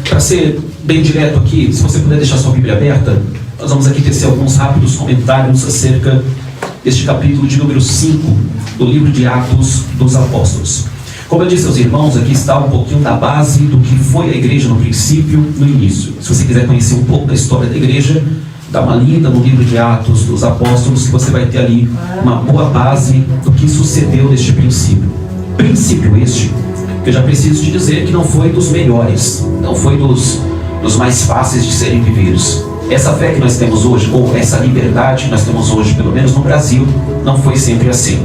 Para ser bem direto aqui, se você puder deixar sua Bíblia aberta, nós vamos aqui tecer alguns rápidos comentários acerca deste capítulo de número 5 do livro de Atos dos Apóstolos. Como eu disse aos irmãos, aqui está um pouquinho da base do que foi a igreja no princípio, no início. Se você quiser conhecer um pouco da história da igreja, dá uma lida no livro de Atos dos Apóstolos, que você vai ter ali uma boa base do que sucedeu neste princípio. Princípio este, que eu já preciso te dizer que não foi dos melhores, não foi dos mais fáceis de serem vividos. Essa fé que nós temos hoje, ou essa liberdade que nós temos hoje, pelo menos no Brasil, não foi sempre assim.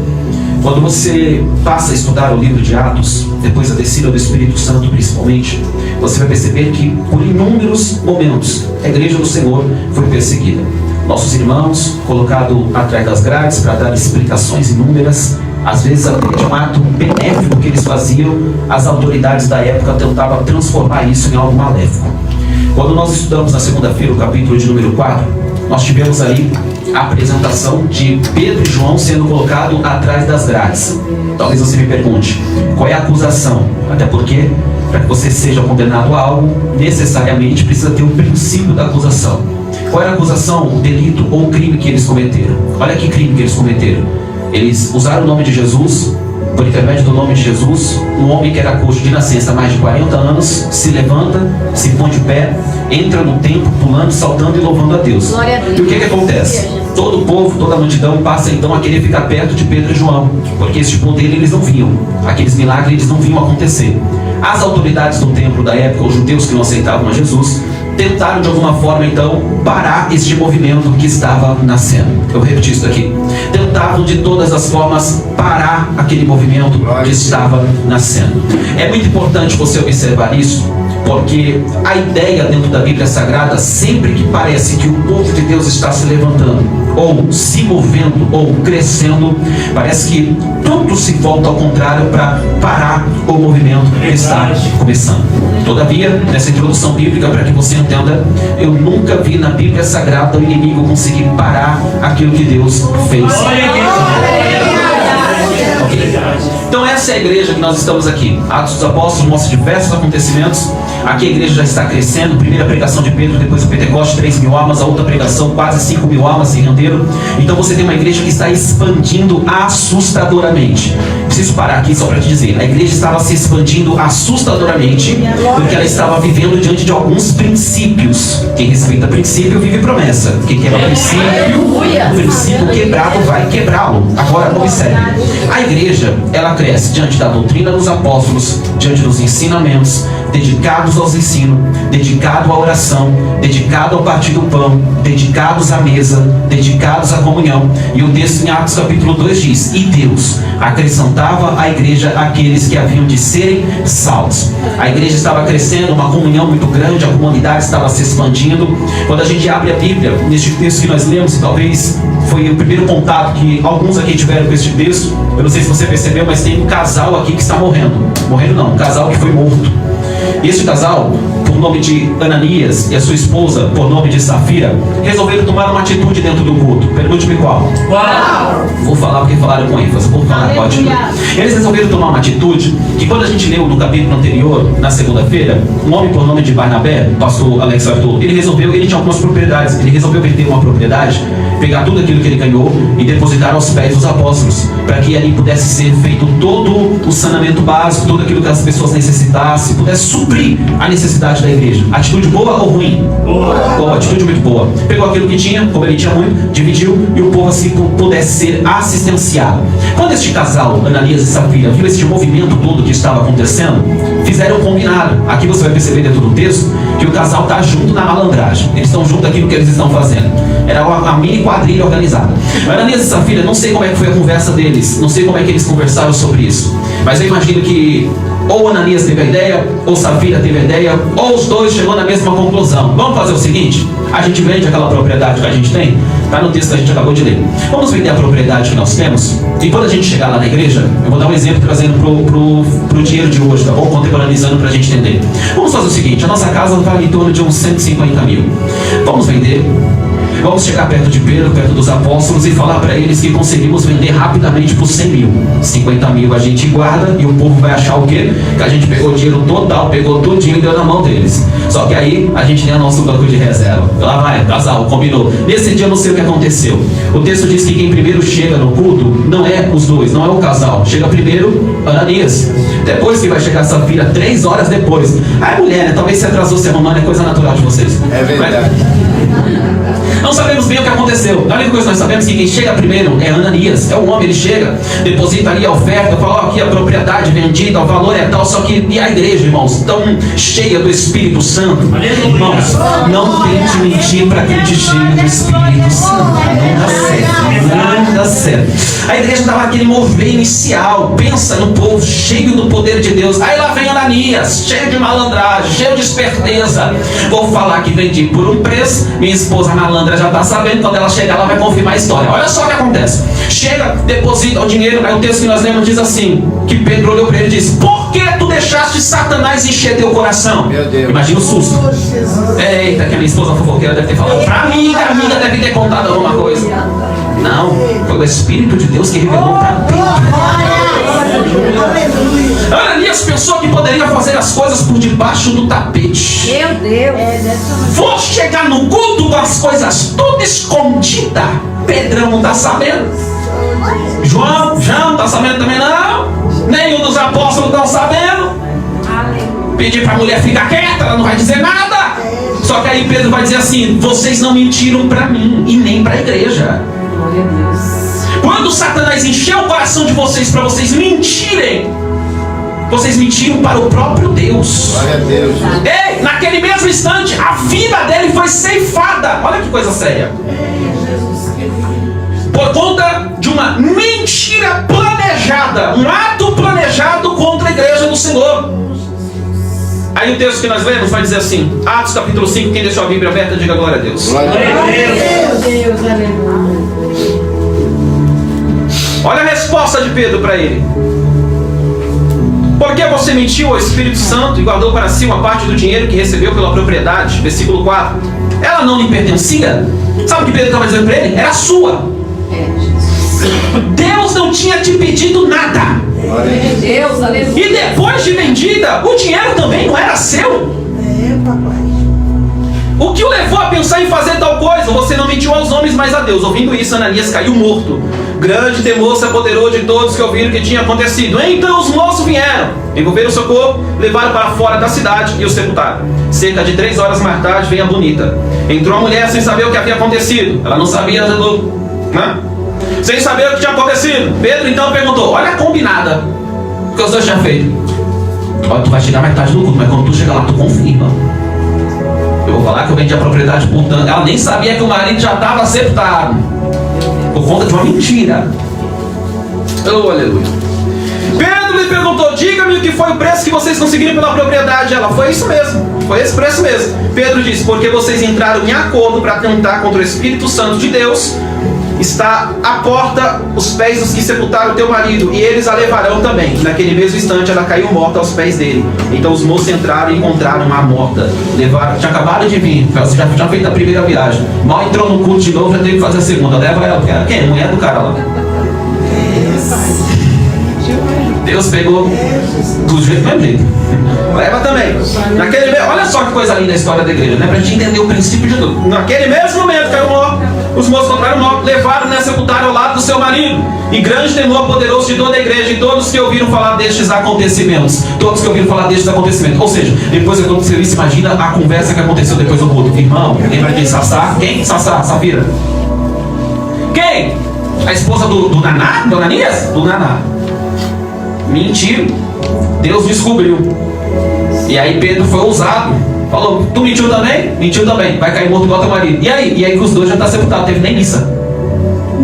Quando você passa a estudar o livro de Atos, depois da descida do Espírito Santo principalmente, você vai perceber que por inúmeros momentos a igreja do Senhor foi perseguida. Nossos irmãos, colocados atrás das grades para dar explicações inúmeras, às vezes até de um ato benéfico que eles faziam, as autoridades da época tentavam transformar isso em algo maléfico. Quando nós estudamos na segunda-feira o capítulo de número 4, nós tivemos ali a apresentação de Pedro e João sendo colocados atrás das grades. Talvez você me pergunte, qual é a acusação? Até porque, para que você seja condenado a algo, necessariamente precisa ter um princípio da acusação. Qual era a acusação, o delito ou o crime que eles cometeram? Olha que crime que eles cometeram. Eles usaram o nome de Jesus. Por intermédio do nome de Jesus, um homem que era coxo de nascença há mais de 40 anos, se levanta, se põe de pé, entra no templo, pulando, saltando e louvando a Deus. E o que acontece? Todo o povo, toda a multidão passa então a querer ficar perto de Pedro e João, porque esse poder eles não viam, aqueles milagres eles não viam acontecer. As autoridades do templo da época, os judeus que não aceitavam a Jesus, tentaram de alguma forma então parar este movimento que estava nascendo. Eu repeti isso aqui. Tentavam de todas as formas parar aquele movimento que estava nascendo. É muito importante você observar isso, porque a ideia dentro da Bíblia Sagrada, sempre que parece que o povo de Deus está se levantando, ou se movendo, ou crescendo, parece que tudo se volta ao contrário para parar o movimento que está começando. Todavia, nessa introdução bíblica, para que você entenda, eu nunca vi na Bíblia Sagrada o inimigo conseguir parar aquilo que Deus fez. Okay. Então essa é a igreja que nós estamos aqui. Atos dos Apóstolos mostra diversos acontecimentos. Aqui a igreja já está crescendo. Primeira pregação de Pedro, depois o Pentecoste, 3.000 almas. A outra pregação, quase 5.000 almas se renderam. Então você tem uma igreja que está expandindo assustadoramente. Preciso parar aqui só para te dizer, a igreja estava se expandindo assustadoramente, porque ela estava vivendo diante de alguns princípios. Quem respeita princípio vive promessa. Quem quebra o princípio quebrado vai quebrá-lo. Agora observe, a igreja ela cresce diante da doutrina dos apóstolos, diante dos ensinamentos, dedicados aos ensinos, dedicado à oração, dedicado ao partir do pão, dedicados à mesa, dedicados à comunhão. E o texto em Atos capítulo 2 diz: e Deus acrescentava à igreja aqueles que haviam de serem salvos. A igreja estava crescendo, uma comunhão muito grande, a comunidade estava se expandindo. Quando a gente abre a Bíblia, neste texto que nós lemos, e talvez foi o primeiro contato que alguns aqui tiveram com este texto, eu não sei se você percebeu, mas tem um casal aqui que está morrendo. Morrendo não, um casal que foi morto. E este casal, por nome de Ananias, e a sua esposa, por nome de Safira, resolveram tomar uma atitude dentro do culto. Pergunte-me qual. Uau! Vou falar porque falaram com ênfase. Vou falar qual atitude. Eles resolveram tomar uma atitude que, quando a gente leu no capítulo anterior, na segunda-feira, um homem por nome de Barnabé, o pastor Alex Arthur, ele tinha algumas propriedades. Ele resolveu vender uma propriedade, pegar tudo aquilo que ele ganhou e depositar aos pés dos apóstolos, para que ali pudesse ser feito todo o saneamento básico, tudo aquilo que as pessoas necessitassem, pudesse suprir a necessidade da igreja. Atitude boa ou ruim? Boa, atitude muito boa. Pegou aquilo que tinha, como ele tinha muito, dividiu, e o povo assim pudesse ser assistenciado. Quando este casal, Ananias e Safira, viu este movimento todo que estava acontecendo, fizeram um combinado. Aqui você vai perceber dentro do texto que o casal está junto na malandragem. Eles estão junto aqui no que eles estão fazendo. Era uma mini quadrilha organizada. Ananias e Safira, não sei como é que foi a conversa deles, não sei como é que eles conversaram sobre isso, mas eu imagino que ou Ananias teve a ideia, ou Safira teve a ideia, ou os dois chegou na mesma conclusão. Vamos fazer o seguinte: a gente vende aquela propriedade que a gente tem, está no texto que a gente acabou de ler. Vamos vender a propriedade que nós temos, e quando a gente chegar lá na igreja, eu vou dar um exemplo trazendo pro dinheiro de hoje, tá bom? Contemporaneizando para a gente entender. Vamos fazer o seguinte: a nossa casa vale em torno de uns 150 mil. Vamos vender. Vamos chegar perto de Pedro, perto dos apóstolos, e falar para eles que conseguimos vender rapidamente por 100 mil. 50 mil a gente guarda e o povo vai achar o quê? Que a gente pegou o dinheiro total, pegou tudinho e deu na mão deles. Só que aí a gente tem o nosso banco de reserva. Lá vai, casal, combinou. Nesse dia eu não sei o que aconteceu. O texto diz que quem primeiro chega no culto não é os dois, não é o casal. Chega primeiro Ananias. Depois que vai chegar Safira, 3 horas depois. Ai, mulher, né? Talvez se atrasou se arrumando, é coisa natural de vocês. É verdade. Não sabemos bem o que aconteceu. A única coisa que nós sabemos é que quem chega primeiro é Ananias. É o homem, ele chega, deposita ali a oferta, fala, ó, aqui a propriedade vendida, o valor é tal. Só que, e a igreja, irmãos, tão cheia do Espírito Santo. Irmãos, não tente mentir para quem te cheia do Espírito Santo. Não dá certo, não dá certo. A igreja estava naquele mover inicial. Pensa no povo cheio do poder de Deus. Aí lá vem Ananias, cheio de malandragem, cheio de esperteza. Vou falar que vendi por um preço. Minha esposa malandra já está sabendo. Quando ela chegar, ela vai confirmar a história. Olha só o que acontece. Chega, deposita o dinheiro. Aí o texto que nós lemos diz assim, que Pedro olhou para ele e disse, por que tu deixaste Satanás encher teu coração? Meu Deus. Imagina o susto. Eita, que a minha esposa fofoqueira deve ter falado pra mim, que a amiga deve ter contado alguma coisa. Não, foi o Espírito de Deus que revelou para Pedro. Ananias pensou que poderia fazer as coisas por debaixo do tapete. Meu Deus. Vou chegar no culto com as coisas tudo escondida. Pedrão não está sabendo. João não está sabendo também não. Nenhum dos apóstolos estão sabendo. Pedir para a mulher ficar quieta, ela não vai dizer nada. Só que aí Pedro vai dizer assim, vocês não mentiram para mim e nem para a igreja. Glória a Deus. Quando Satanás encheu o coração de vocês para vocês mentirem, vocês mentiram para o próprio Deus. Glória a Deus. Ei, naquele mesmo instante, a vida dele foi ceifada. Olha que coisa séria. Por conta de uma mentira planejada, um ato planejado contra a igreja do Senhor. Aí o texto que nós lemos vai dizer assim, Atos capítulo 5, quem deixou a Bíblia aberta, diga glória a Deus. Glória a Deus. Deus, aleluia. Olha a resposta de Pedro para ele. Por que você mentiu ao Espírito Santo e guardou para si uma parte do dinheiro que recebeu pela propriedade? Versículo 4. Ela não lhe pertencia? Sabe o que Pedro estava dizendo para ele? Era sua. Deus não tinha te pedido nada. Glória a Deus. Deus, aleluia. E depois de vendida, o dinheiro também não era seu. O que o levou a pensar em fazer tal coisa? Você não mentiu aos homens, mas a Deus. Ouvindo isso, Ananias caiu morto. Grande temor se apoderou de todos que ouviram o que tinha acontecido. Então os moços vieram, envolveram o seu corpo, levaram para fora da cidade e o sepultaram. Cerca de 3 horas mais tarde, veio a bonita. Entrou a mulher sem saber o que havia acontecido. Ela não sabia, né? Sem saber o que tinha acontecido. Pedro então perguntou, olha a combinada que os dois tinham feito. Olha, tu vai chegar mais tarde no culto, mas quando tu chegar lá, tu confirma. Eu vou falar que eu vendi a propriedade por tanto. Ela nem sabia que o marido já estava sepultado. Por conta de uma mentira. Oh, aleluia. Pedro lhe perguntou, diga-me o que foi o preço que vocês conseguiram pela propriedade. Ela, foi isso mesmo, foi esse preço mesmo. Pedro disse, porque vocês entraram em acordo para tentar contra o Espírito Santo de Deus. Está à porta os pés dos que sepultaram teu marido, e eles a levarão também. Naquele mesmo instante ela caiu morta aos pés dele. Então os moços entraram e encontraram a morta. Levaram, tinha acabado de vir, já tinha feito a primeira viagem. Mal entrou no culto de novo, já teve que fazer a segunda. Leva ela, porque era quem? Mulher do cara lá. Deus pegou do mesmo jeito. Leva também. Olha só que coisa linda a história da igreja, né? Pra gente entender o princípio de tudo. Naquele mesmo momento caiu morto. Os moços encontraram morto, levaram, né, sepultaram ao lado do seu marido. E grande temor apoderou-se de toda a igreja e todos que ouviram falar destes acontecimentos. Todos que ouviram falar destes acontecimentos. Ou seja, depois que aconteceu isso, imagina a conversa que aconteceu depois do culto. Irmão, lembra de Sassá? Quem? Sassá, Safira. Quem? A esposa do Naná? Do Ananias? Do Naná. Mentiram. Deus descobriu. E aí Pedro foi ousado. Falou, tu mentiu também? Mentiu também. Vai cair morto igual teu marido. E aí? E aí que os dois já estão sepultados. Não teve nem missa.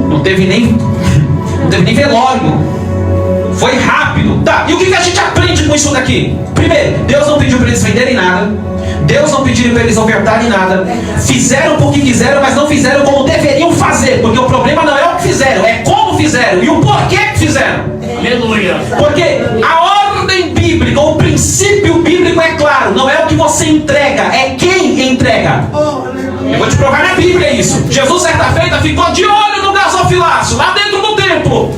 Não teve nem velório. Foi rápido. Tá, e o que a gente aprende com isso daqui? Primeiro, Deus não pediu para eles venderem nada. Deus não pediu para eles ofertarem nada. Fizeram porque quiseram, mas não fizeram como deveriam fazer. Porque o problema não é o que fizeram, é como fizeram e o porquê que fizeram. Aleluia. Porque a ordem bíblica, o princípio bíblico é claro. Não é o que você entrega, é quem entrega. Eu vou te provar na Bíblia isso. Jesus, certa feita, ficou de olho no gasofilácio, lá dentro do templo.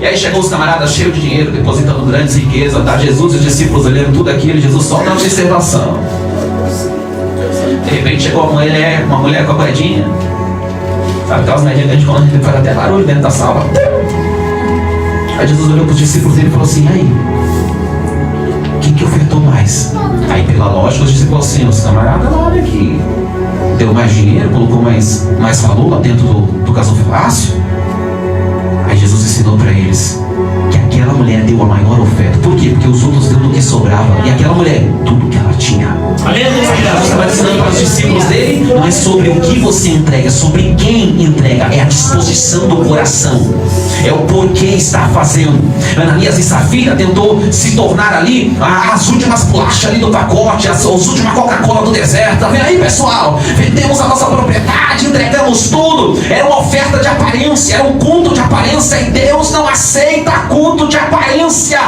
E aí chegou os camaradas cheios de dinheiro, depositando grandes riquezas. Tá? Jesus e os discípulos olhando tudo aquilo. Jesus só dá uma observação. De repente chegou uma mulher com a moedinha. Sabe aquelas moedinhas que a gente quando a gente faz até barulho dentro da sala. Aí Jesus olhou para os discípulos dele e falou assim: aí, quem que ofertou mais? Aí pela lógica os discípulos assim: os camaradas, olha aqui, deu mais dinheiro, colocou mais valor lá dentro do gasofilácio. Aí Jesus ensinou para eles que aquela mulher deu a maior oferta. Por quê? Porque os outros deu do que sobrava. E aquela mulher, tudo que ela tinha. Jesus estava ensinando para os discípulos dele, não é sobre o que você entrega, é sobre quem entrega. É a disposição do coração. É o porquê está fazendo. Ananias e Safira tentou se tornar ali as últimas bolachas ali do pacote, as últimas Coca-Cola do deserto. Tá vendo aí, pessoal? Vendemos a nossa propriedade, entregamos tudo. Era uma oferta de aparência, era um culto de aparência. E Deus não aceita culto de aparência.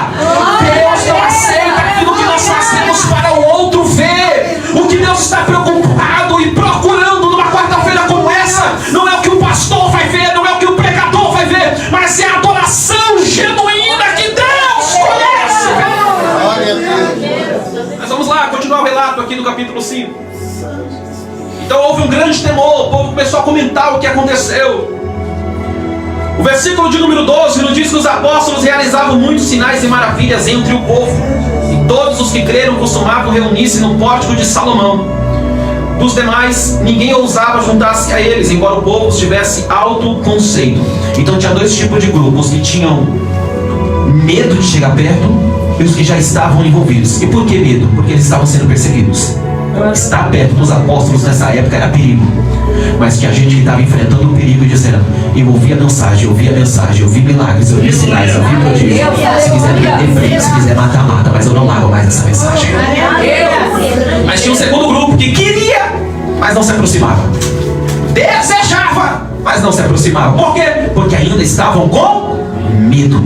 Deus não aceita aquilo que nós fazemos para o outro ver. O que Deus está preocupado e procurando numa quarta-feira como essa não é o que o pastor vai ver, não é o que o pregador vai ver, mas é a adoração genuína que Deus conhece. Mas vamos lá, continuar o relato aqui do capítulo 5. Então houve um grande temor, o povo começou a comentar o que aconteceu. O versículo de número 12 nos diz que os apóstolos realizavam muitos sinais e maravilhas entre o povo, e todos os que creram costumavam reunir-se no pórtico de Salomão. Dos demais, ninguém ousava juntar-se a eles, embora o povo tivesse alto conceito. Então tinha dois tipos de grupos: que tinham medo de chegar perto e os que já estavam envolvidos. E por que medo? Porque eles estavam sendo perseguidos. Estar perto dos apóstolos nessa época era perigo. Mas tinha gente que estava enfrentando o perigo e dizendo: eu ouvi a mensagem, eu vi milagres, eu vi sinais, eu vi prodígios. Se quiser prender, prende, se quiser matar, mata, mas eu não largo mais essa mensagem. Mas tinha um segundo grupo que queria, mas não se aproximava. Desejava, mas não se aproximava. Por quê? Porque ainda estavam com medo.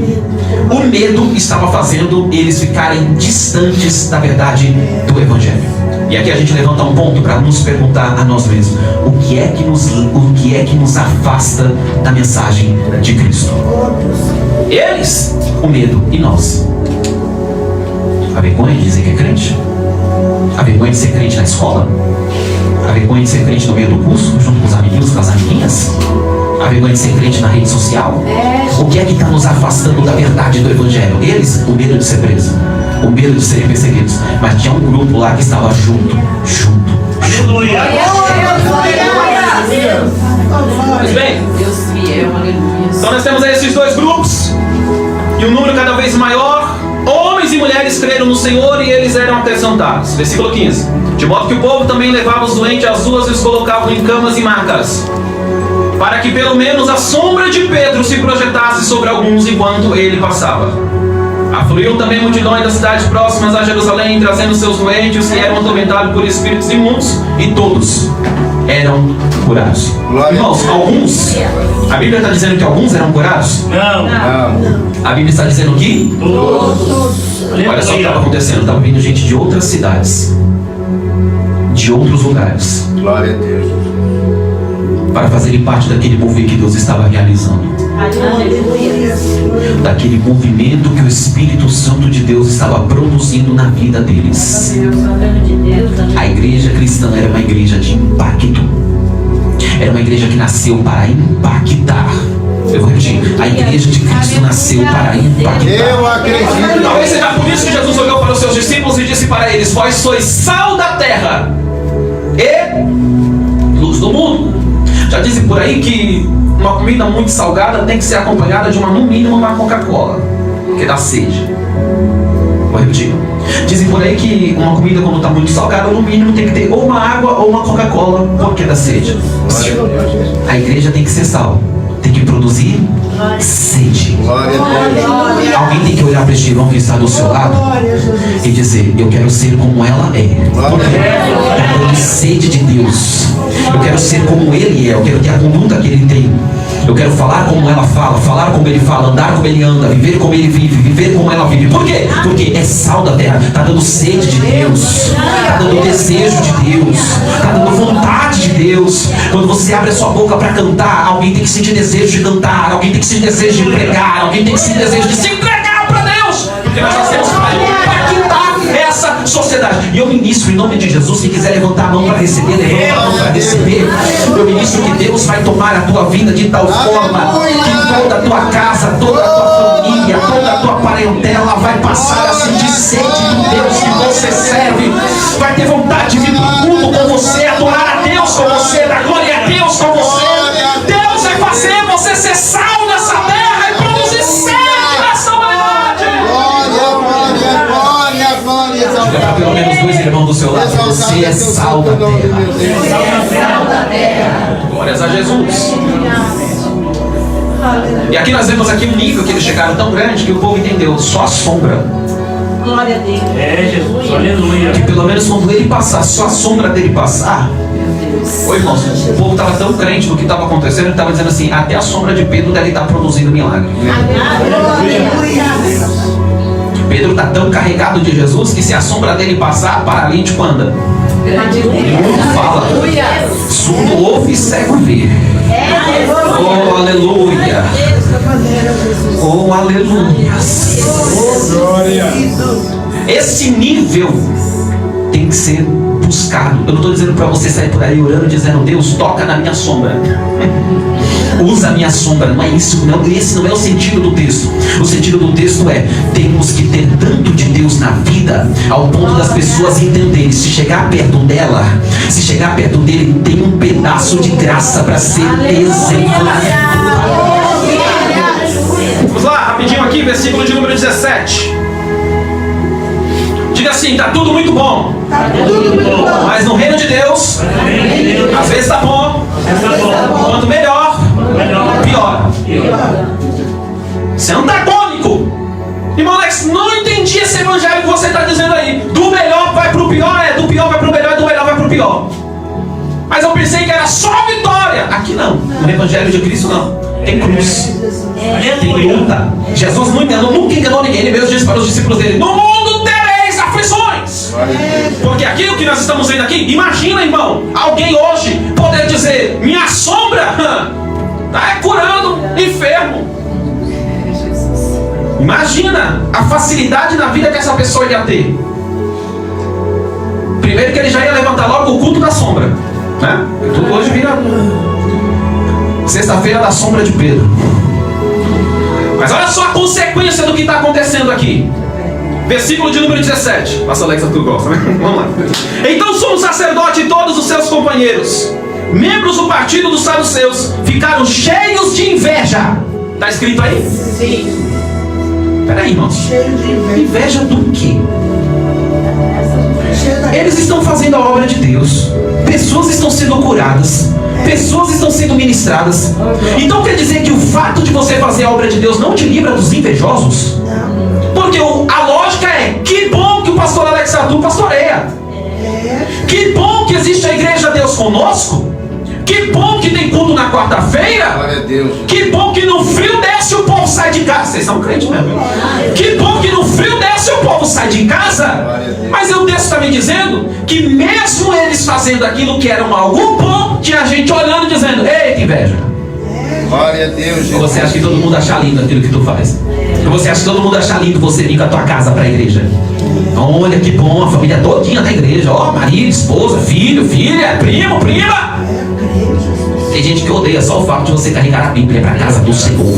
O medo estava fazendo eles ficarem distantes da verdade do Evangelho. E aqui a gente levanta um ponto para nos perguntar a nós mesmos: o que é que nos afasta da mensagem de Cristo? Eles, o medo, e nós? A vergonha de dizer que é crente? A vergonha de ser crente na escola? A vergonha de ser crente no meio do curso, junto com os amiguinhos, com as amiguinhas? A vergonha de ser crente na rede social? O que é que está nos afastando da verdade do Evangelho? Eles, o medo de ser preso, o medo de serem perseguidos. Mas tinha um grupo lá que estava junto. Aleluia! Pois bem, Deus fiel, aleluia. então nós temos aí esses dois grupos, e um número cada vez maior. Homens e mulheres creram no Senhor e eles eram acrescentados. Versículo 15. De modo que o povo também levava os doentes às ruas e os colocavam em camas e macas, para que pelo menos a sombra de Pedro se projetasse sobre alguns enquanto ele passava. Afluíam também multidões das cidades próximas a Jerusalém, trazendo seus doentes que eram atormentados por espíritos imundos, e todos eram curados. Irmãos, alguns, a Bíblia está dizendo que alguns eram curados? Não. A Bíblia está dizendo que Todos. olha só o que estava acontecendo. Estava vindo gente de outras cidades, de outros lugares, Glória a Deus. para fazerem parte daquele mover que Deus estava realizando, daquele movimento que o Espírito Santo de Deus estava produzindo na vida deles. A igreja cristã era uma igreja de impacto. Era uma igreja que nasceu para impactar. Eu vou repetir: a igreja de Cristo nasceu para impactar. Eu acredito. Talvez seja por isso que Jesus olhou para os seus discípulos e disse para eles: vós sois sal da terra e luz do mundo. Já dizem por aí que uma comida muito salgada tem que ser acompanhada de no mínimo uma Coca-Cola, porque dá sede. Vou repetir. Dizem por aí que uma comida, quando está muito salgada, no mínimo tem que ter ou uma água ou uma Coca-Cola, porque dá sede. A igreja tem que ser sal, tem que produzir sede. Glória a Deus. Alguém tem que olhar para este irmão que está do seu lado e dizer: eu quero ser como ela é. Por quê? Eu quero sede de Deus. Eu quero ser como ele é. Eu quero ter a conduta que ele tem. Eu quero falar como ela fala, falar como ele fala, andar como ele anda, viver como ele vive, viver como ela vive. Por quê? Porque é sal da terra. Está dando sede de Deus, está dando desejo de Deus, está dando vontade de Deus. Quando você abre a sua boca para cantar, alguém tem que sentir desejo de cantar, alguém tem que sentir desejo de pregar, alguém tem que sentir desejo de se entregar para Deus. Porque nós nascemos para quitar essa sociedade. E eu ministro em nome de Jesus. Quem quiser levantar a mão para receber, levanta a mão para receber. Eu ministro que Deus vai tomar a tua vida de tal forma que toda a tua casa, toda a tua família, toda a tua parentela vai passar a sentir sede do Deus que você serve. Vai ter vontade de vir para o culto com você, adorar a Deus com você, dar glória a Deus com você. Deus vai fazer você ser sal nessa terra e produzir sede nessa humanidade. Diga para pelo menos dois irmãos do seu lado: você é sal da terra. Glórias a Jesus. E aqui nós vemos aqui um nível que eles chegaram tão grande que o povo entendeu: só a sombra. Glória a Deus. É, Jesus, aleluia. Que pelo menos quando ele passar, só a sombra dele passar. Oi, irmãos, o povo estava tão crente no que estava acontecendo, ele estava dizendo assim: até a sombra de Pedro deve estar produzindo milagre. Pedro está tão carregado de Jesus que se a sombra dele passar, paralítico anda. E mundo fala, surdo ouve e cego vê. Oh, aleluia. Oh, aleluia. Esse nível tem que ser buscado. Eu não estou dizendo para você sair por aí orando, dizendo: Deus, toca na minha sombra. Usa a minha sombra. Não é isso, não. Esse não é o sentido do texto. O sentido do texto é: temos que ter tanto de Deus na vida ao ponto das pessoas entenderem. Se chegar perto dela, se chegar perto dele, tem um pedaço de graça para ser exemplar. Vamos lá, rapidinho aqui, versículo de número 17. Diga assim: tá tudo muito bom. Mas no reino de Deus, às vezes tá bom. Quanto melhor, pior. Você é antagônico. Irmão Alex, não entendi esse evangelho que você está dizendo aí. Do melhor vai pro pior, do pior vai pro melhor, do melhor vai pro pior. Mas eu pensei que era só vitória. Aqui não, no evangelho de Cristo não. Tem cruz, tem luta. Jesus nunca enganou ninguém. Ele mesmo disse para os discípulos dele: no mundo tereis aflições. Porque aquilo que nós estamos vendo aqui, imagina, irmão, alguém hoje poder dizer: minha sombra está curando enfermo. Imagina a facilidade na vida que essa pessoa ia ter. Primeiro que ele já ia levantar logo o culto da sombra, né? Tudo hoje vira sexta-feira da sombra de Pedro. Mas olha só a consequência do que está acontecendo aqui. Versículo de número 17. Pastor Alex, tu gosta, né? Vamos lá. Então sumo sacerdote e todos os seus companheiros, membros do partido dos saduceus, ficaram cheios de inveja. Está escrito aí? Sim. Peraí, irmãos. Inveja do quê? Eles estão fazendo a obra de Deus. Pessoas estão sendo curadas. Pessoas estão sendo ministradas. Então quer dizer que o fato de você fazer a obra de Deus não te livra dos invejosos? Porque a lógica é: que bom que o pastor Alex Arthur pastoreia. Que bom que existe a igreja Deus Conosco. Que bom que tem culto na quarta-feira. Que bom que no frio desce o povo sai de casa. Vocês são crentes mesmo? Que bom que no frio desce o povo sai de casa. Mas o texto está me dizendo que mesmo eles fazendo aquilo que era algo bom, tinha gente olhando e dizendo: eita, inveja. Glória a Deus. Ou você acha que todo mundo acha lindo aquilo que tu faz? Ou você acha que todo mundo acha lindo você vir com a tua casa para a igreja? Então, olha que bom, a família todinha da igreja. Ó, marido, esposa, filho, filha, primo, prima. Tem gente que odeia só o fato de você carregar a Bíblia para a casa do Senhor.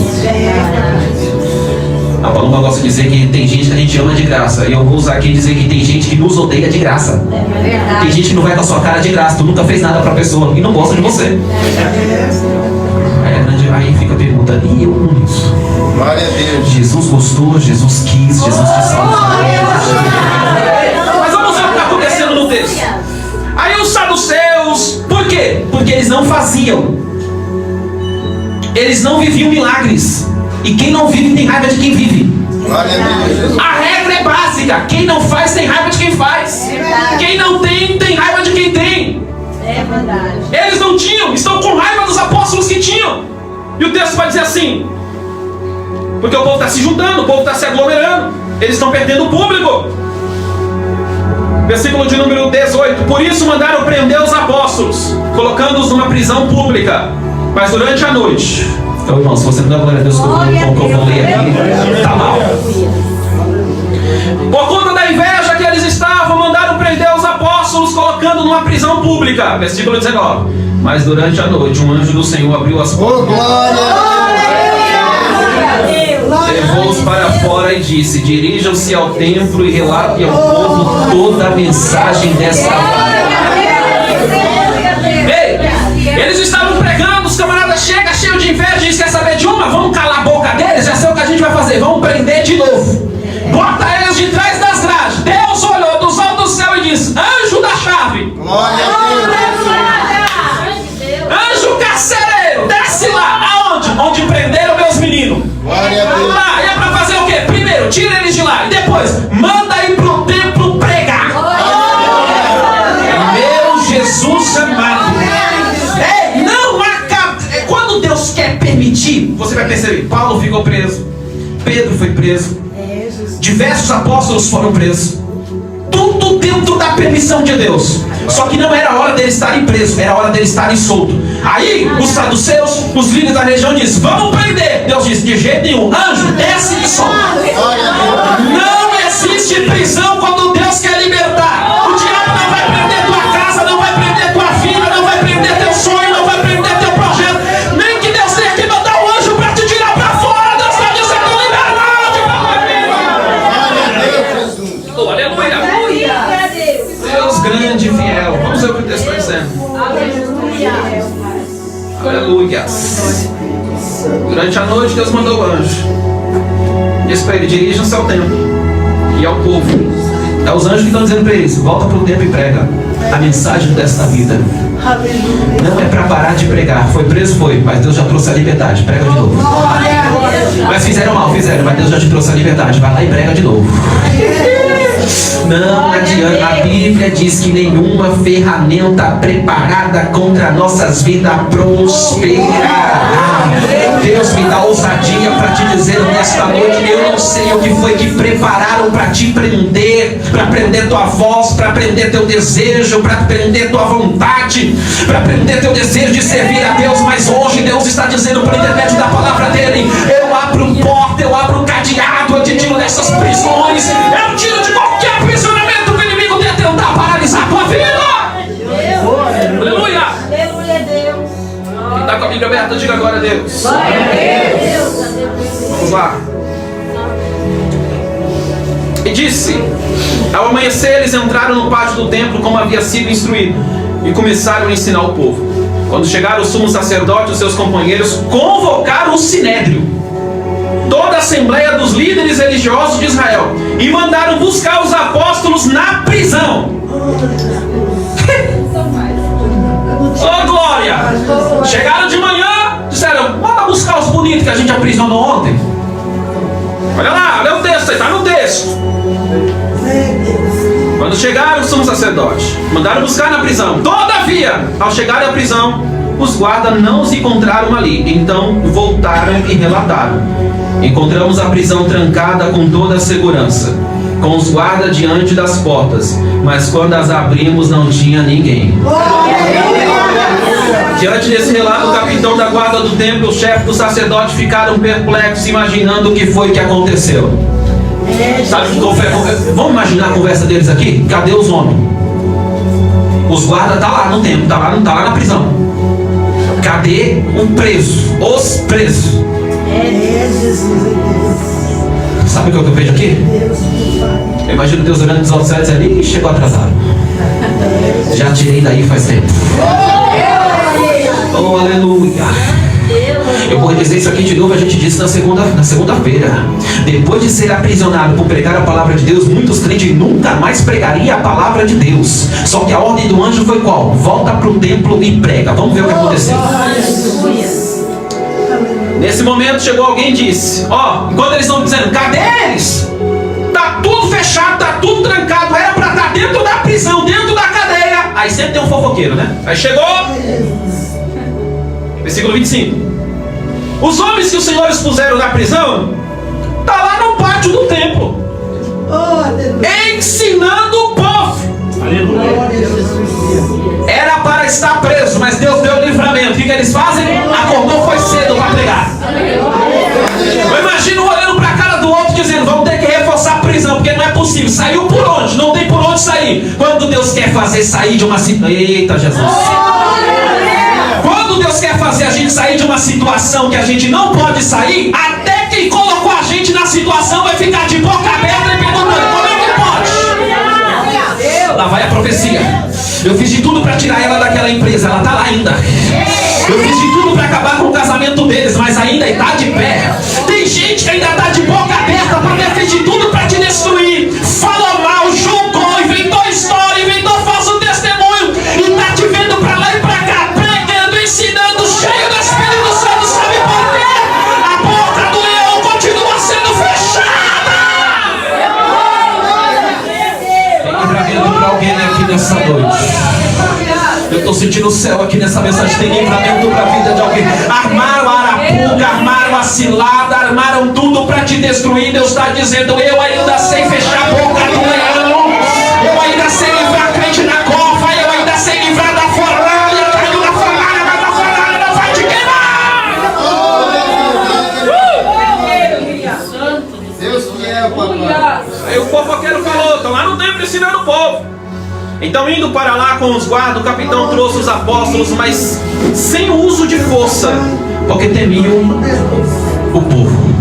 A Paloma gosta de dizer que tem gente que a gente ama de graça. E eu vou usar aqui e dizer que tem gente que nos odeia de graça. Tem gente que não vai com a sua cara de graça. Tu nunca fez nada para a pessoa e não gosta de você. Aí fica a pergunta: e eu com isso? Glória a Deus. Jesus gostou, Jesus quis, Jesus te salvou. Mas vamos ver o que está acontecendo no texto. Aí os saduceus, por quê? Porque eles não faziam. Eles não viviam milagres. E quem não vive tem raiva de quem vive. Glória a Deus, Jesus. A regra é básica: quem não faz tem raiva de quem faz. Quem não tem, tem raiva de quem tem. É verdade. Eles não tinham, estão com raiva dos apóstolos que tinham. E o texto vai dizer assim, porque o povo está se juntando, o povo está se aglomerando, eles estão perdendo o público. Versículo de número 18: por isso mandaram prender os apóstolos, colocando-os numa prisão pública, mas durante a noite. Então, irmão, se você não dá glória a Deus com o que eu vou ler aqui, está mal. Por conta da inveja que eles estavam, mandaram prender os apóstolos, colocando numa prisão pública. Versículo 19: mas durante a noite um anjo do Senhor abriu as portas, levou-os para fora e disse: dirijam-se ao templo e relatem ao povo toda a mensagem dessa Ei, eles estavam pregando, os camaradas chegam cheio de inveja e dizem: quer saber de uma? Vamos calar a boca deles, já sei o que a gente vai fazer, vamos prender de novo. Bota eles de trás das grades. Deus olhou dos altos do céu e disse: anjo da chave, anjo carcereiro, desce lá. Aonde? Onde prenderam meus meninos. Ah, e é pra fazer o quê? Primeiro, tira eles de lá. E depois, manda ir pro templo pregar. Meu Jesus amado. Ei, não acaba. Quando Deus quer permitir, você vai perceber. Paulo ficou preso, Pedro foi preso, diversos apóstolos foram presos. Tudo dentro da permissão de Deus. Só que não era hora deles estarem presos, era hora deles estarem soltos. Aí os saduceus, os líderes da região dizem: vamos prender. Deus disse: de jeito nenhum, anjo, desce e solta. Não existe prisão quando Deus quer libertar. O diabo não vai prender tua casa, não vai prender tua filha, não vai prender teu sonho, não vai prender teu projeto. Nem que Deus tenha que mandar um anjo para te tirar para fora. Deus está dizendo: liberdade. Oh, aleluia. Deus grande e fiel. Vamos ver o que o texto está dizendo. Aleluia. Durante a noite Deus mandou o anjo. Disse para ele: dirijam-se ao templo e ao povo. É os anjos que estão dizendo para eles: volta para o templo e prega a mensagem desta vida. Não é para parar de pregar. Foi preso, foi, mas Deus já trouxe a liberdade. Prega de novo. Mas fizeram mal, fizeram, mas Deus já te trouxe a liberdade. Vai lá e prega de novo. Não adianta. A Bíblia diz que nenhuma ferramenta preparada contra nossas vidas prosperará. Deus me dá ousadia para te dizer nesta noite: eu não sei o que foi que prepararam para te prender, para prender tua voz, para prender teu desejo, para prender tua vontade, para prender teu desejo de servir a Deus. Mas hoje Deus está dizendo, por intermédio da palavra dele: eu abro porta, eu abro cadeado, eu te tiro dessas prisões, eu tiro de qualquer aprisionamento que o inimigo tenta tentar paralisar a tua vida. Aleluia. Quem está com a Bíblia aberta, diga glória a Deus. Vamos lá. E disse: ao amanhecer eles entraram no pátio do templo como havia sido instruído e começaram a ensinar o povo. Quando chegaram o sumo sacerdote e os seus companheiros, convocaram o sinédrio, toda a assembleia dos líderes religiosos de Israel, e mandaram buscar os apóstolos na prisão. Oh glória! Chegaram de manhã, disseram: manda buscar os bonitos que a gente aprisionou ontem. Olha lá, olha o texto aí, está no texto. Quando chegaram o sumo sacerdote, mandaram buscar na prisão. Todavia, ao chegarem à prisão, os guardas não os encontraram ali. Então voltaram e relataram: encontramos a prisão trancada com toda a segurança, com os guardas diante das portas, mas quando as abrimos não tinha ninguém. Diante desse relato, o capitão da guarda do templo e o chefe do sacerdote ficaram perplexos, imaginando o que foi que aconteceu. Sabe que vamos imaginar a conversa deles aqui? Cadê os homens? Os guardas estão lá no templo, não tá lá na prisão. Cadê o preso? Os presos. Sabe o que eu vejo aqui? Eu imagino Deus olhando dos altos céus e dizendo: ih, chegou atrasado. Já tirei daí faz tempo. Oh, aleluia. Eu vou dizer isso aqui de novo, a gente disse na segunda-feira. Depois de ser aprisionado por pregar a palavra de Deus, muitos crentes nunca mais pregariam a palavra de Deus. Só que a ordem do anjo foi qual? Volta para o templo e prega. Vamos ver o que aconteceu. Nesse momento chegou alguém e disse: enquanto eles estão dizendo: cadê eles? Tá tudo fechado, tá tudo trancado, era para estar dentro da prisão, dentro da cadeia. Aí sempre tem um fofoqueiro, né? Aí chegou, versículo 25: Os homens que o Senhor expuseram na prisão, está lá no pátio do templo, ensinando o povo. Aleluia. Era para estar preso, mas Deus deu livramento. O que eles fazem? Acordou, foi cedo para pregar. Eu imagino olhando para a cara do outro dizendo: vamos ter que reforçar a prisão, porque não é possível. Saiu por onde? Não tem por onde sair. Quando Deus quer fazer sair de uma situação, eita Jesus, quando Deus quer fazer a gente sair de uma situação que a gente não pode sair, até quem colocou a gente na situação vai ficar de boca aberta e perguntando: como é que pode? Lá vai a profecia. Eu fiz de tudo para tirar ela daquela empresa, ela está lá ainda. Eu fiz de tudo para acabar com o casamento deles, mas ainda está de pé. Tem gente que ainda está de boca aberta porque fez de tudo para te destruir. Falou mal, julgou, inventou história, inventou falso testemunho e está te vendo para lá e para cá, pregando, ensinando, cheio do Espírito Santo. Sabe por quê? A boca do leão continua sendo fechada. Tem livramento para alguém aqui nessa noite. Eu estou sentindo o céu aqui nessa mensagem. Tem livramento para a vida de alguém. Armaram a arapuca, armaram a cilada, armaram tudo para te destruir. Deus está dizendo: eu ainda sei fechar a boca do leão. Eu ainda sei livrar crente da cofa. Eu ainda sei livrar da fornalha. Caiu na fornalha, mas a fornalha não vai te queimar. Deus que é, papai. Aí o fofoqueiro falou: estão lá no templo ensinando o povo. Então, indo para lá com os guardas, o capitão trouxe os apóstolos, mas sem o uso de força, porque temiam o povo.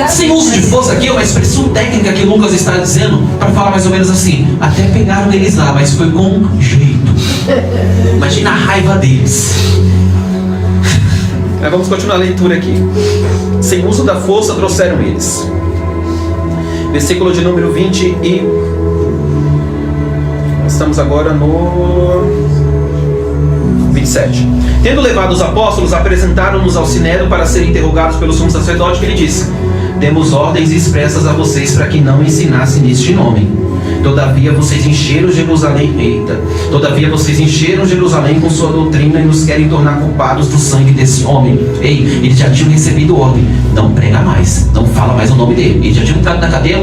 Sem uso de força aqui é uma expressão técnica que Lucas está dizendo para falar mais ou menos assim: até pegaram eles lá, mas foi com jeito. Imagina a raiva deles. Mas vamos continuar a leitura aqui. Sem uso da força trouxeram eles. Versículo de número 20 e... Estamos agora no 27. Tendo levado os apóstolos, apresentaram-nos ao Sinédrio para serem interrogados pelo sumo sacerdote, que ele disse: demos ordens expressas a vocês para que não ensinassem neste nome. Todavia vocês encheram Jerusalém. Todavia vocês encheram Jerusalém com sua doutrina e nos querem tornar culpados do sangue desse homem. Eles já tinham recebido ordem: não prega mais, não fala mais o nome dele. Eles já tinham entrado na cadeia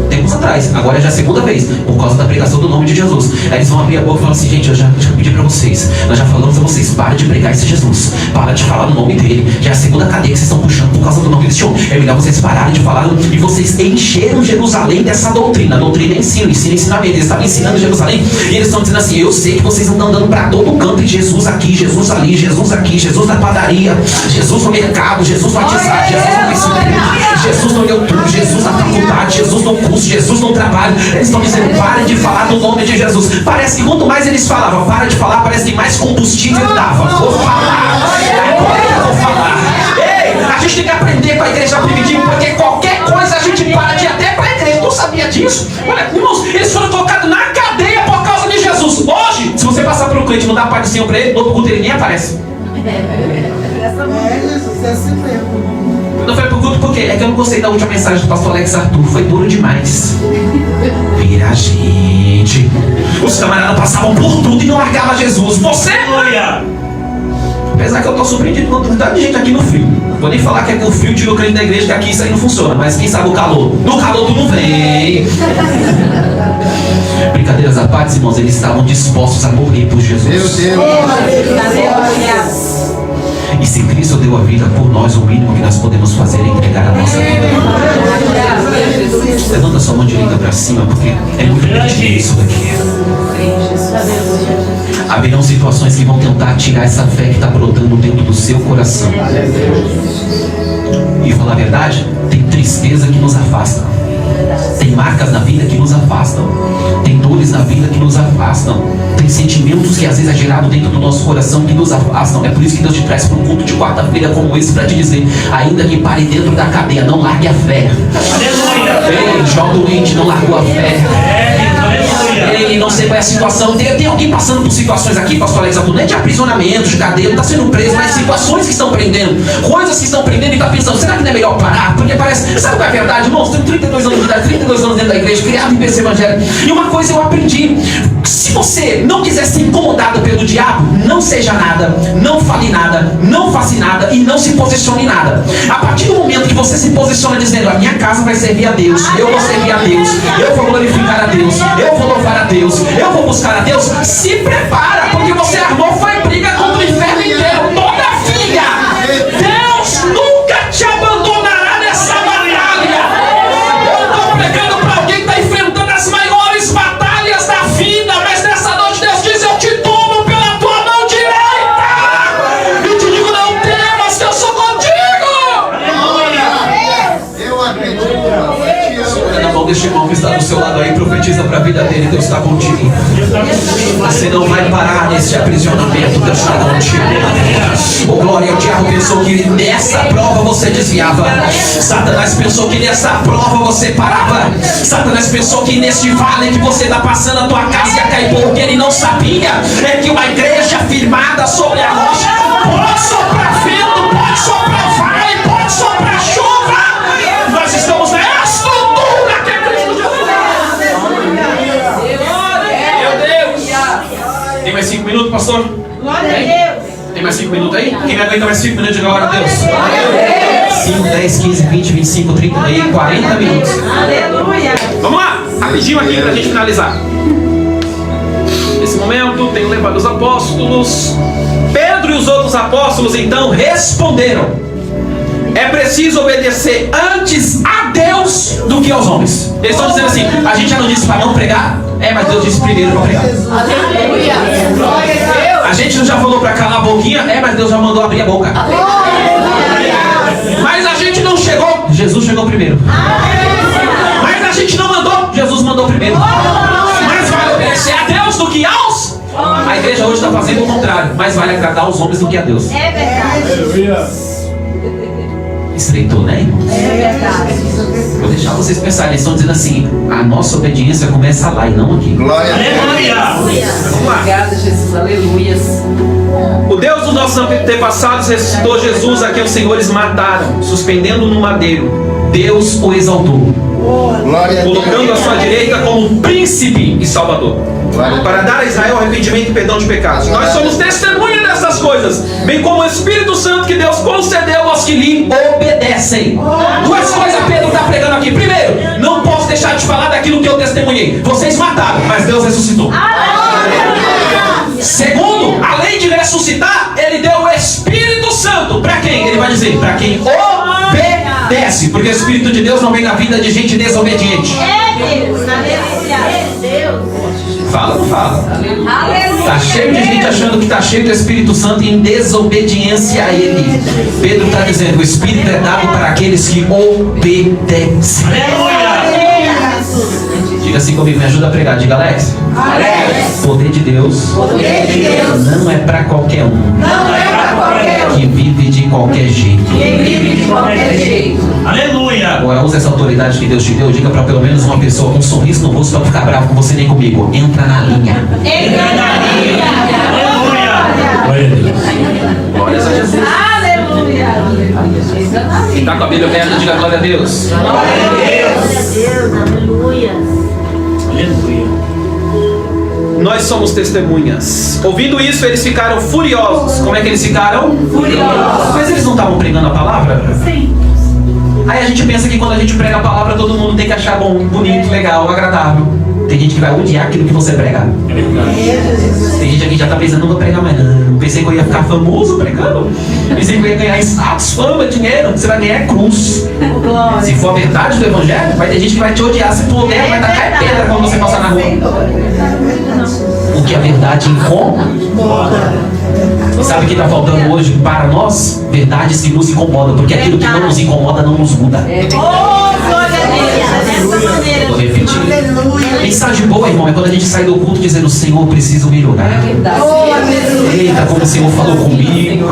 tempos atrás, agora já é a segunda vez, por causa da pregação do nome de Jesus. Aí eles vão abrir a boca e falar assim: gente, eu já pedi pra vocês, nós já falamos a vocês, para de pregar esse Jesus, para de falar no nome dele, já é a segunda cadeia que vocês estão puxando por causa do nome desse homem. É melhor vocês pararem de falar. E vocês encheram Jerusalém dessa doutrina. A doutrina é ensino, ensinamento. Eles estavam ensinando Jerusalém e eles estão dizendo assim: eu sei que vocês estão andando pra todo canto, e Jesus aqui, Jesus ali, Jesus aqui, Jesus na padaria, Jesus no mercado, Jesus no WhatsApp, Jesus no Facebook, Jesus no YouTube, Jesus na faculdade, Jesus no curso, Jesus no trabalho. Eles estão dizendo: parem de falar do nome de Jesus. Parece que quanto mais eles falavam, para de falar, parece que mais combustível dava. Vou falar, agora eu vou falar. Ei, a gente tem que aprender com a igreja primitiva, porque qualquer coisa a gente para de ir até pra igreja. Tu sabia disso? Olha, irmãos, eles foram colocados na cadeia por causa de Jesus. Hoje, se você passar por um crente e não dá paz do Senhor pra ele, no outro culto ele nem aparece. Jesus, é assim mesmo. Não foi pro culto porque é que eu não gostei da última mensagem do pastor Alex Arthur. Foi duro demais. Vira a gente. Os camaradas passavam por tudo e não largavam Jesus. Você, Aleluia. apesar que eu tô surpreendido com tanta gente aqui no frio. Vou nem falar que é que o frio tira o crente da igreja, que aqui isso aí não funciona. Mas quem sabe o calor? No calor tu não vem. Brincadeiras à parte, irmãos, eles estavam dispostos a morrer por Jesus. Meu Deus. E se Cristo deu a vida por nós, o mínimo que nós podemos fazer é entregar a nossa vida. Levanta sua mão direita para cima, porque é muito grande isso daqui. Haverão situações que vão tentar tirar essa fé que está brotando dentro do seu coração. E falar a verdade, tem tristeza que nos afasta. Tem marcas na vida que nos afastam. Tem dores na vida que nos afastam. Tem sentimentos que às vezes é gerado dentro do nosso coração que nos afastam. É por isso que Deus te traz para um culto de quarta-feira como esse, para te dizer: ainda que pare dentro da cadeia, não largue a fé. Ei, Jó doente não largou a fé. Ei, não sei qual é a situação. Tem alguém passando por situações aqui, pastor Alex Arthur, não é de aprisionamento, de cadeia, não está sendo preso, mas situações que estão prendendo, coisas que estão prendendo, e está pensando: será que não é melhor parar? Porque parece, sabe qual é a verdade, irmãos? Tenho 32 anos de idade, 32 anos dentro da igreja, criado em PC evangélico, e uma coisa eu aprendi: se você não quiser ser incomodado pelo diabo, diabo, não seja nada, não fale nada, não faça nada e não se posicione em nada. A partir do momento que você se posiciona dizendo: a minha casa vai servir a Deus, eu vou servir a Deus, eu vou glorificar a Deus, eu vou louvar a Deus, eu vou buscar a Deus, se prepara, porque você armou foi briga contra o inferno inteiro. Toda filha, Deus nunca te abandonará nessa batalha. Eu estou pregando para alguém que está enfrentando as maiores batalhas da vida, mas nessa noite Deus diz: eu te tomo pela tua mão direita e te digo: não temas, que eu sou contigo. Eu acredito. Segura na mão deste irmão que está do seu lado aí, profetiza para a vida dele: Deus está contigo. Você não vai parar nesse aprisionamento, Deus está contigo. Oh glória, o diabo pensou que nessa prova você desviava. Satanás pensou que nessa prova você parava. Satanás pensou que neste vale que você está passando, a tua casa ia cair, porque ele não sabia é que uma igreja firmada sobre a rocha pode soprar vento, pode soprar vale, pode soprar chuva. Nós estamos na estrutura que é Cristo Jesus. Meu Deus. Tem mais 5 minutos, pastor? Glória a Deus. Tem mais 5 minutos aí? Quem me aguenta mais 5 minutos, diga glória a Deus. 5, 10, 15, 20, 25, 30 e 40 minutos. Aleluia. Vamos lá, rapidinho aqui pra gente finalizar. Nesse momento tem o levado dos apóstolos. Pedro e os outros apóstolos então responderam: é preciso obedecer antes a Deus do que aos homens. Eles estão dizendo assim: a gente já não disse para não pregar? Mas Deus disse primeiro para pregar. Aleluia. Glória a Deus. A gente não já falou para calar a boquinha? Mas Deus já mandou abrir a boca. Mas a gente não chegou? Jesus chegou primeiro. Mas a gente não mandou? Jesus mandou primeiro. Mais vale obedecer a Deus do que aos? A igreja hoje está fazendo o contrário. Mais vale agradar aos homens do que a Deus. É verdade. Estreitou, né, irmãos? É verdade. Vou deixar vocês pensarem. Eles estão dizendo assim: a nossa obediência começa lá e não aqui. Glória a Deus. Aleluia. Vamos lá. Obrigada, Jesus. Aleluias. O Deus dos nossos antepassados ressuscitou Jesus, a quem os senhores mataram, suspendendo no madeiro. Deus o exaltou, Glória a Deus. colocando à sua direita como príncipe e salvador, Glória a Deus. para dar a Israel arrependimento e perdão de pecados. Nós somos testemunhas dessas coisas, bem como o Espírito Santo que Deus concedeu aos que lhe obedecem. Duas coisas Pedro está pregando aqui. Primeiro, não posso deixar de falar daquilo que eu testemunhei. Vocês mataram, mas Deus ressuscitou. Segundo, além de ressuscitar, ele deu o Espírito Santo. Para quem? Ele vai dizer: para quem obedece. Porque o Espírito de Deus não vem na vida de gente desobediente. É Deus. Aleluia. É Deus. Fala, não fala. Aleluia. Está cheio de gente achando que está cheio do Espírito Santo em desobediência a Ele. Pedro está dizendo: o Espírito é dado para aqueles que obedecem. Aleluia. Diga assim comigo, me ajuda a pregar. Diga: Alex, poder de Deus Poder de Deus não é para qualquer um não é para qualquer um que vive de qualquer jeito. que vive de qualquer jeito. Aleluia. Agora usa essa autoridade que Deus te deu. Diga para pelo menos uma pessoa com um sorriso no rosto, para não ficar bravo com você nem comigo: entra na linha. Entra na linha. Aleluia. Glória a Deus. Glória a Jesus. Aleluia. Entra na Quem linha. está com a Bíblia aberta, diga glória a Deus. Glória a Deus. Aleluia. Aleluia. Nós somos testemunhas. Ouvindo isso, eles ficaram furiosos. Como é que eles ficaram? Furiosos. Mas eles não estavam pregando a palavra? Sim. Aí a gente pensa que quando a gente prega a palavra, todo mundo tem que achar bom, bonito, legal, agradável. Tem gente que vai odiar aquilo que você pregar. Tem gente aqui que já está pensando: não vou pregar mais não. Pensei que eu ia ficar famoso pregando. Pensei que eu ia ganhar status, fama, dinheiro. Você vai ganhar cruz. Glória. Se for a verdade do evangelho, vai ter gente que vai te odiar. Se puder, vai tacar pedra quando você passar na rua. Porque a verdade incomoda. E sabe o que está faltando hoje para nós? Verdade se nos incomoda. Porque aquilo que não nos incomoda não nos muda. Oh, glória a Deus. Dessa maneira. Vou repetir. Mensagem boa, irmão, é quando a gente sai do culto dizendo: Senhor, eu preciso melhorar. Eita, como o Senhor falou comigo.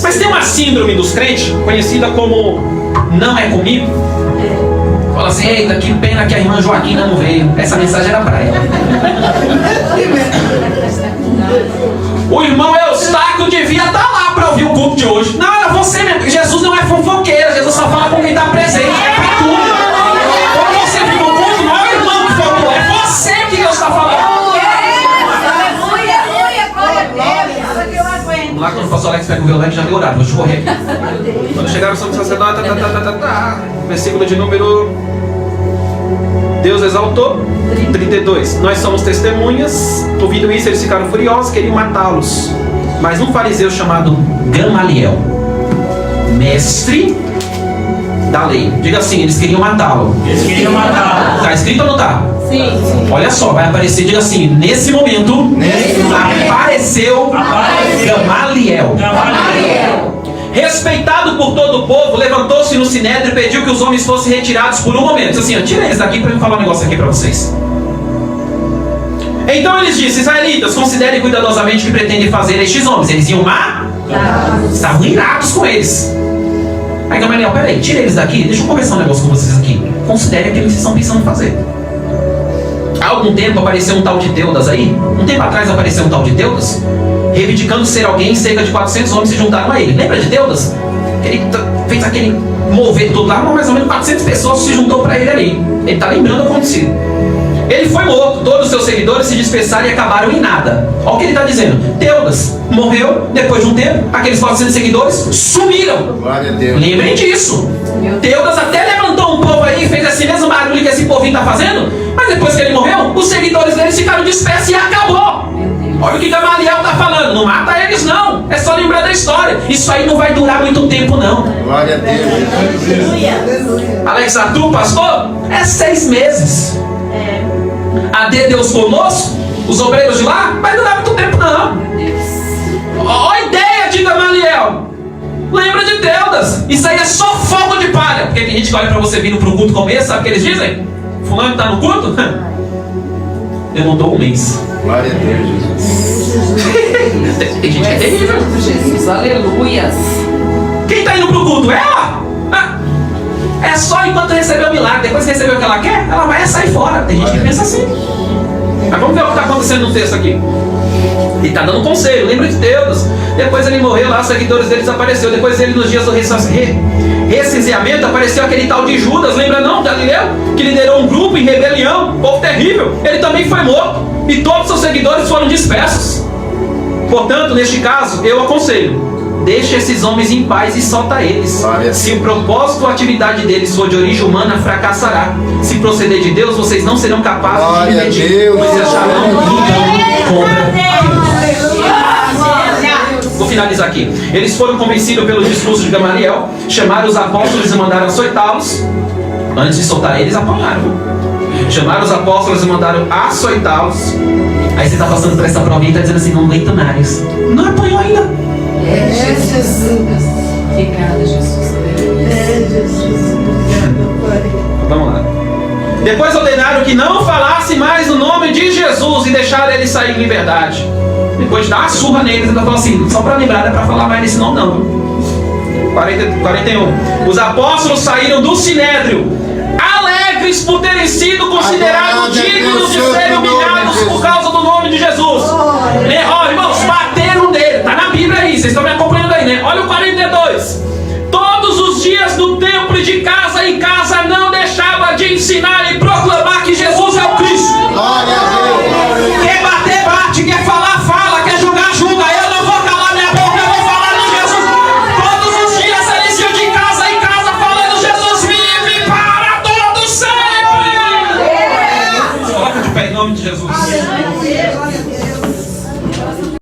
Mas tem uma síndrome dos crentes, conhecida como não é comigo. Fala assim: eita, que pena que a irmã Joaquina não veio. Essa mensagem era para ela. O irmão Eustáquio devia estar lá para ouvir o culto de hoje. Não, era você mesmo. Jesus não é fofoqueiro. Jesus só fala com quem está presente. É para tudo. Quando você viu o culto, não é o irmão que falou. É você que Deus está falando. pastor Alex pega o violão que já deu horário, vou escorrer aqui. Quando chegaram o sacerdote, versículo de número... Deus exaltou. 32. Nós somos testemunhas. Ouvindo isso, eles ficaram furiosos, queriam matá-los. Mas um fariseu chamado Gamaliel, mestre da lei, diga assim, eles queriam matá-lo. Eles queriam matá-lo. Está escrito ou não está? Sim. Olha só, vai aparecer, diga assim, nesse momento, apareceu Gamaliel. Respeitado por todo o povo, levantou-se no sinédrio e pediu que os homens fossem retirados por um momento. Diz assim, tira eles daqui para eu falar um negócio aqui para vocês. Então eles disseram, israelitas, considerem cuidadosamente o que pretendem fazer estes homens. Eles iam matar? Estavam irados com eles. Aí Gamaliel, peraí, tira eles daqui, deixa eu conversar um negócio com vocês aqui. Considerem aquilo que vocês estão pensando em fazer. Há algum tempo apareceu um tal de Teudas aí. Um tempo atrás apareceu um tal de Teudas, reivindicando ser alguém, cerca de 400 homens se juntaram a ele. Lembra de Teudas? Ele fez aquele mover todo lá, mais ou menos 400 pessoas se juntou para ele ali. Ele está lembrando o acontecido. Ele foi morto, todos os seus seguidores se dispersaram e acabaram em nada. Olha o que ele está dizendo. Teudas morreu, depois de um tempo, aqueles 400 seguidores sumiram. Glória a Deus. Lembrem disso. Teudas até levantou um povo aí, fez esse mesmo barulho que esse povinho está fazendo, mas depois que ele morreu, os seguidores deles ficaram dispersos e acabou. Olha o que Gamaliel está falando. Não mata eles não. É só lembrar da história. Isso aí não vai durar muito tempo não. Glória a Deus. Alex Arthur, pastor, é 6 meses. A de Deus conosco, os obreiros de lá, vai durar muito tempo não. Olha a ideia de Gamaliel. Lembra de Teudas. Isso aí é só fogo de palha. Porque tem gente que olha para você vindo para o culto começo, sabe o que eles dizem? Fulano está no culto? Eu não dou um mês. Glória a Deus, Jesus. Tem gente que é terrível. Jesus, aleluias. Quem está indo para o culto? Ela? É só enquanto recebeu o milagre. Depois que recebeu o que ela quer, ela vai sair fora. Tem gente que pensa assim. Mas vamos ver o que está acontecendo no texto aqui. Ele está dando conselho. Lembra de Teudas. Depois ele morreu lá, os seguidores dele desapareceram. Depois ele, nos dias do recenseamento, apareceu aquele tal de Judas. Lembra não, Galileu? Que liderou um grupo em rebelião. Um povo terrível. Ele também foi morto. E todos os seus seguidores foram dispersos. Portanto, neste caso, eu aconselho: deixe esses homens em paz e solta eles. Se o propósito ou atividade deles for de origem humana, fracassará. Se proceder de Deus, vocês não serão capazes de impedir, pois acharão contra Deus. Vou finalizar aqui. Eles foram convencidos pelo discurso de Gamaliel, chamaram os apóstolos e mandaram açoitá-los. Antes de soltar eles, apanharam. Chamaram os apóstolos e mandaram açoitá-los. Aí você está passando por essa provinha e está dizendo assim, não aguento mais. Não apanhou ainda. Jesus. Obrigada, Jesus. Vamos lá. Depois ordenaram que não falasse mais o nome de Jesus e deixaram ele sair em liberdade. Depois de dar uma surra neles, ainda falou assim, só para lembrar, não é para falar mais desse nome não. 41. Os apóstolos saíram do sinédrio, alegres por terem sido considerados dignos de serem humilhados por causa do nome de Jesus. Ó, irmãos, bateram nele. Está na Bíblia aí, vocês estão me acompanhando aí, né? Olha o 42. Todos os dias no templo e de casa em casa não deixava de ensinar e